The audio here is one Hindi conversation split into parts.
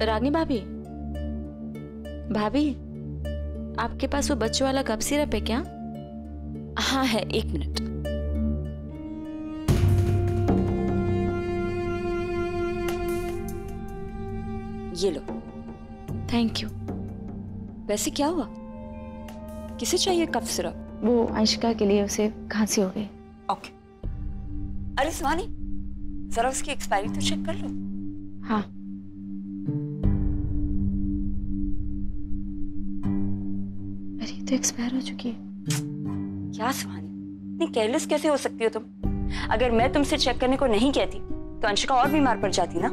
रागिनी भाभी, भाभी आपके पास वो बच्चों वाला कफ सिरप है क्या? हाँ है, 1 मिनट। ये लो। Thank you. वैसे क्या हुआ? किसे चाहिए कफ सिरप? वो अंशिका के लिए, उसे खांसी हो गई। ओके। अरे शिवानी, जरा उसकी एक्सपायरी तो चेक कर लो। हाँ। अरे तो एक्सपायर हो चुकी है। क्या शिवानी, इतनी केयरलेस कैसे हो सकती हो तुम? अगर मैं तुमसे चेक करने को नहीं कहती तो अंशिका और बीमार पड़ जाती ना।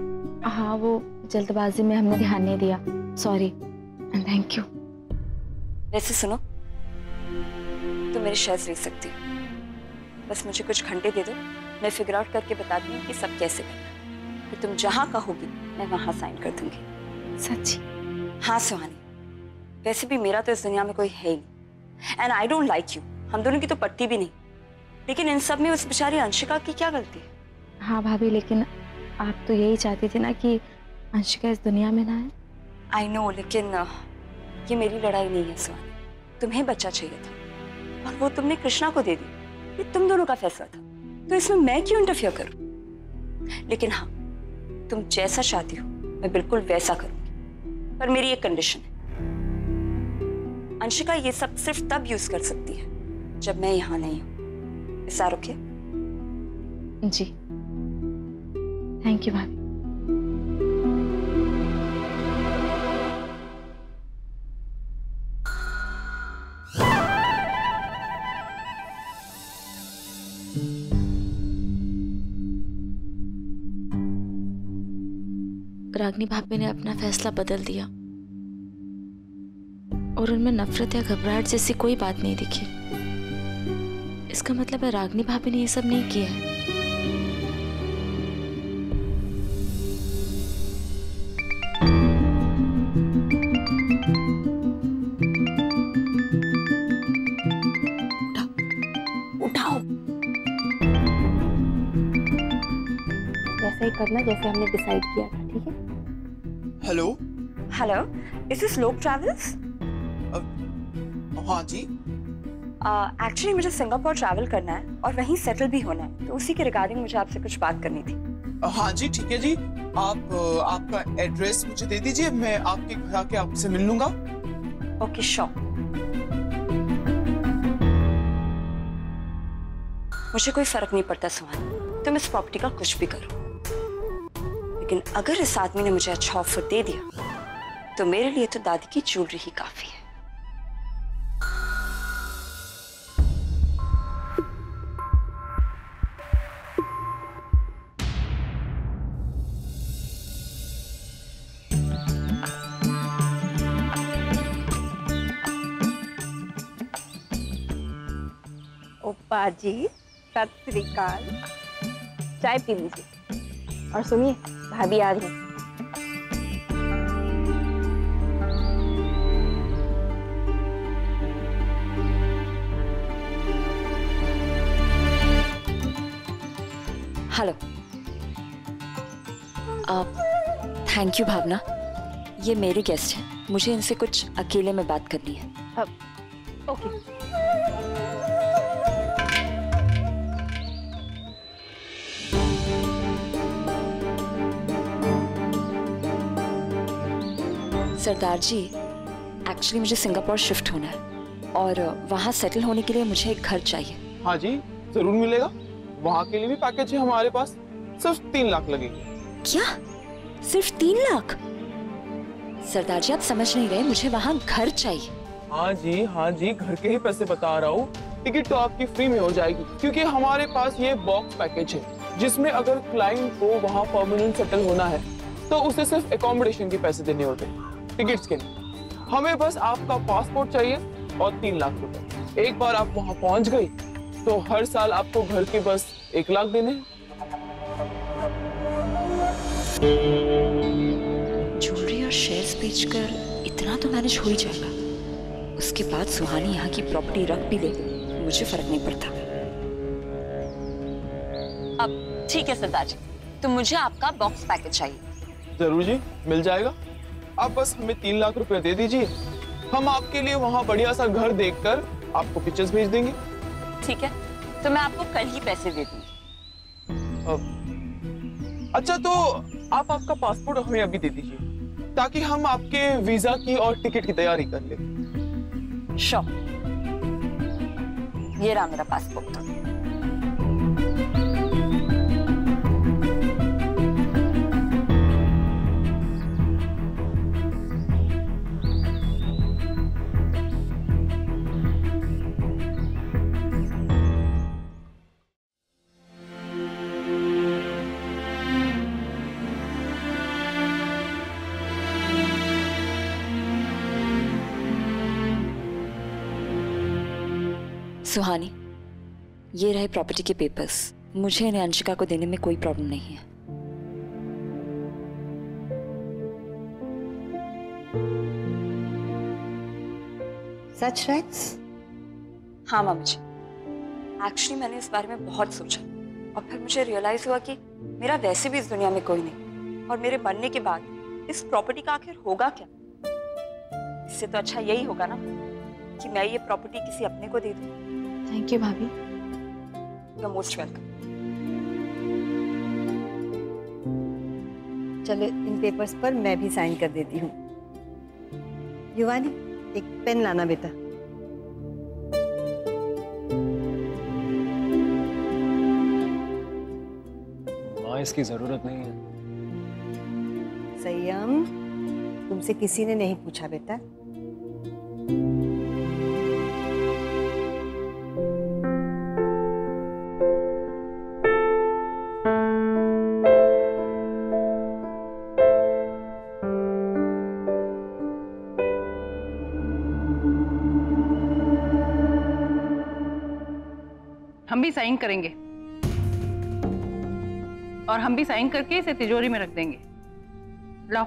हाँ, वो जल्दबाजी में हमने ध्यान नहीं दिया, सॉरी एंड थैंक यू। वैसे सुनो, तुम मेरे शेयर्स ले सकती हो, बस मुझे कुछ घंटे दे दो, मैं फिगर आउट करके बताती हूँ कि सब कैसे करना है। फिर तुम जहाँ कहोगी मैं वहाँ साइन कर दूंगी। सच्ची? हाँ सुहानी, वैसे भी मेरा तो इस दुनिया में कोई है ही नहीं, and I don't like you, हम दोनों की तो पटती भी नहीं, लेकिन इन सब में उस बेचारी अंशिका की क्या गलती है? हाँ भाभी, लेकिन आप तो यही चाहती थी ना कि अंशिका इस दुनिया में ना आए। आई नो, लेकिन ये मेरी लड़ाई नहीं है सुहानी। तुम्हें बच्चा चाहिए था और वो तुमने कृष्णा को दे दी, ये तुम दोनों का फैसला था, तो इसमें मैं क्यों इंटरफियर करूं? लेकिन हाँ, तुम जैसा चाहती हो मैं बिल्कुल वैसा करूंगी, पर मेरी एक कंडीशन है। अंशिका ये सब सिर्फ तब यूज कर सकती है जब मैं यहाँ नहीं हूं। इस आर ओके? जी, थैंक यू भाभी। रागिनी भाभी ने अपना फैसला बदल दिया और उनमें नफरत या घबराहट जैसी कोई बात नहीं दिखी। इसका मतलब है रागिनी भाभी ने ये सब नहीं किया है। उठाओ। वैसा ही करना जैसे हमने डिसाइड किया था, ठीक है? हेलो। हेलो, इज दिस लोक ट्रैवल्स? हाँ जी। एक्चुअली मुझे सिंगापुर ट्रैवल करना है और वहीं सेटल भी होना है, तो उसी के रिगार्डिंग मुझे आपसे कुछ बात करनी थी। हाँ जी, ठीक है जी। आप आपका एड्रेस मुझे दे दीजिए, मैं आपके घर आके आपसे मिल लूंगा। Okay sure. मुझे कोई फर्क नहीं पड़ता सुहानी, तुम इस प्रॉपर्टी का कुछ भी करो, लेकिन अगर इस आदमी ने मुझे अच्छा ऑफर दे दिया तो मेरे लिए तो दादी की ज्वेलरी ही काफी है। ओप्पा जी, सत श्री अकाल। चाय पी लीजिए और सुनिए, भाभी आ रही है। हेलो। थैंक यू भावना, ये मेरे गेस्ट हैं, मुझे इनसे कुछ अकेले में बात करनी है। ओके। सरदार जी, एक्चुअली मुझे सिंगापुर शिफ्ट होना है और वहाँ सेटल होने के लिए मुझे एक घर चाहिए। हाँ जी, जरूर मिलेगा। वहाँ के लिए भी पैकेज है हमारे पास, सिर्फ 3 लाख लगेंगे। क्या? सिर्फ 3 लाख? सरदार जी आप समझ नहीं रहे, मुझे वहाँ घर चाहिए। हाँ जी, घर के ही पैसे बता रहा हूँ। टिकट तो आपकी फ्री में हो जाएगी, क्योंकि हमारे पास ये बॉक्स पैकेज है, जिसमें अगर क्लाइंट को वहाँ परमानेंट सेटल होना है तो उसे सिर्फ एकोमोडेशन के पैसे देने होते हैं, टिकट्स के लिए। हमें बस आपका पासपोर्ट चाहिए और 3 लाख रुपए। एक बार आप वहाँ पहुँच गई तो हर साल आपको घर के बस 1 लाख देने हैं। ज्वेलरी और शेयर्स बेचकर इतना तो मैनेज हो ही जाएगा। उसके बाद सुहानी यहाँ की प्रॉपर्टी रख भी ले, मुझे फर्क नहीं पड़ता। अब ठीक है सरदार जी, तो मुझे आपका बॉक्स पैकेज चाहिए। जरूर जी, मिल जाएगा। आप बस हमें 3 लाख रुपए दे दीजिए, हम आपके लिए वहाँ बढ़िया सा घर देखकर आपको पिक्चर्स भेज देंगे। ठीक है, तो मैं आपको कल ही पैसे दे दूंगी। अच्छा, तो आप आपका पासपोर्ट हमें अभी दे दीजिए ताकि हम आपके वीजा की और टिकट की तैयारी कर लें। श्योर, ये रहा मेरा पासपोर्ट। सुहानी, ये रहे प्रॉपर्टी के पेपर्स। मुझे इन्हें अंशिका को देने में कोई प्रॉब्लम नहीं है। सच राइट्स? हाँ मामी जी, एक्चुअली मैंने इस बारे में बहुत सोचा और फिर मुझे रियलाइज हुआ कि मेरा वैसे भी इस दुनिया में कोई नहीं, और मेरे बनने के बाद इस प्रॉपर्टी का आखिर होगा क्या? इससे तो अच्छा यही होगा ना कि मैं ये प्रॉपर्टी किसी अपने को दे दूं। थैंक यू भाभी। You are most welcome. चलो, इन पेपर्स पर मैं भी साइन कर देती हूँ। युवानी, एक पेन लाना बेटा। माँ, इसकी जरूरत नहीं है। संयम, तुमसे किसी ने नहीं पूछा बेटा। हम भी साइन करेंगे और हम भी साइन करके इसे तिजोरी में रख देंगे। लाओ।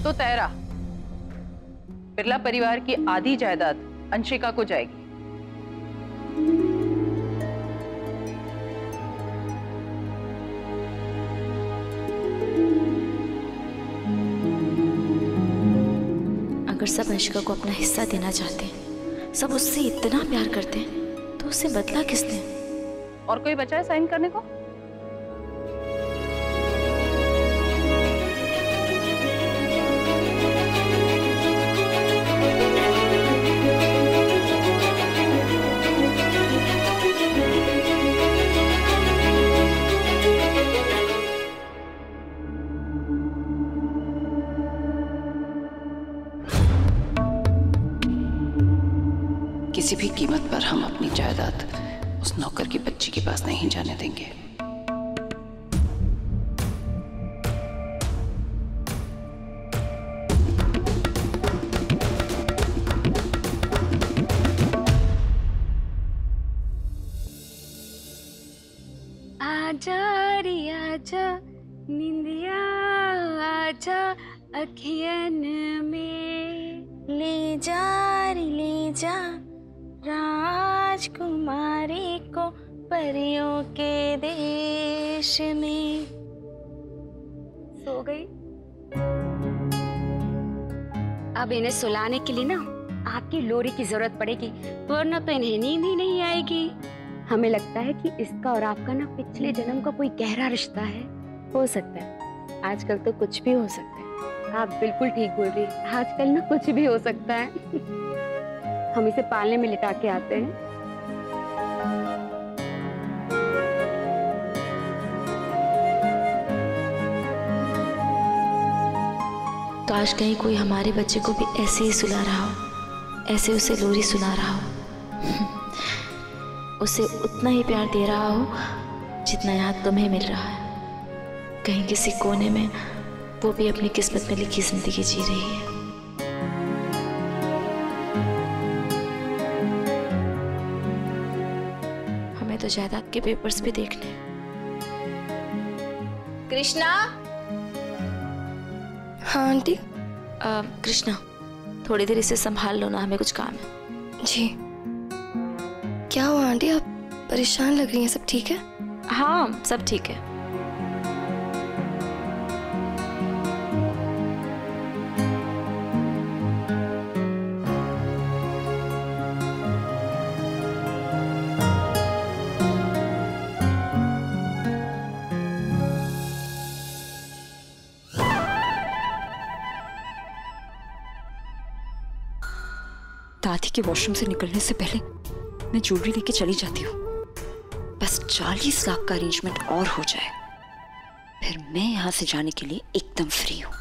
तो तेरा बिरला परिवार की आधी जायदाद अंशिका को जाएगी। अगर सब अंशिका को अपना हिस्सा देना चाहते हैं, सब उससे इतना प्यार करते हैं, तो उसे बदला किसने? और कोई बचा है साइन करने को? किसी भी कीमत पर हम अपनी जायदाद उस नौकर की बच्ची के पास नहीं जाने देंगे। आजा रे आजा निंदिया, आजा अखियन में, ले जा रे ले जा राजकुमारी को परियों के देश में। सो गई? अब इन्हें सुलाने के लिए ना आपकी लोरी की जरूरत पड़ेगी, वरना तो इन्हें नींद ही नहीं आएगी। हमें लगता है कि इसका और आपका ना पिछले जन्म का कोई गहरा रिश्ता है। हो सकता है, आजकल तो कुछ भी हो सकता है। आप बिल्कुल ठीक बोल रही, आजकल ना कुछ भी हो सकता है। हम इसे पालने में लिटा के आते हैं। तो आज कहीं कोई हमारे बच्चे को भी ऐसे ही सुला रहा हो, ऐसे उसे लोरी सुना रहा हो, उसे उतना ही प्यार दे रहा हो जितना यहाँ तुम्हें मिल रहा है। कहीं किसी कोने में वो भी अपनी किस्मत में लिखी जिंदगी जी रही है। हमें तो जायदाद के पेपर्स भी देखने, कृष्णा। हाँ आंटी। कृष्णा, थोड़ी देर इसे संभाल लो ना, हमें कुछ काम है। जी। क्या हुआ आंटी, आप परेशान लग रही हैं? सब ठीक है? हाँ सब ठीक है। दादी के वॉशरूम से निकलने से पहले मैं ज्वेलरी लेके चली जाती हूँ। बस 40 लाख का अरेंजमेंट और हो जाए, फिर मैं यहाँ से जाने के लिए एकदम फ्री हूँ।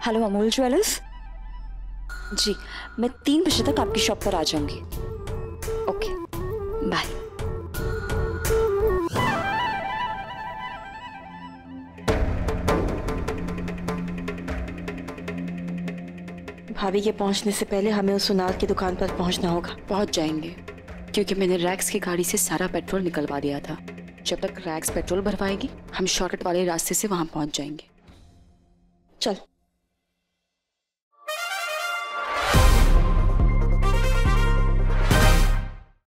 Hello Amul jewellers. जी, मैं 3 बजे तक आपकी शॉप पर आ जाऊंगी। Okay bye. भाभी के पहुंचने से पहले हमें उस सुनार की दुकान पर पहुंचना होगा। पहुंच जाएंगे, क्योंकि मैंने रैक्स की गाड़ी से सारा पेट्रोल निकलवा दिया था। जब तक रैक्स पेट्रोल भरवाएगी, हम शॉर्टकट वाले रास्ते से वहां पहुंच जाएंगे। चल।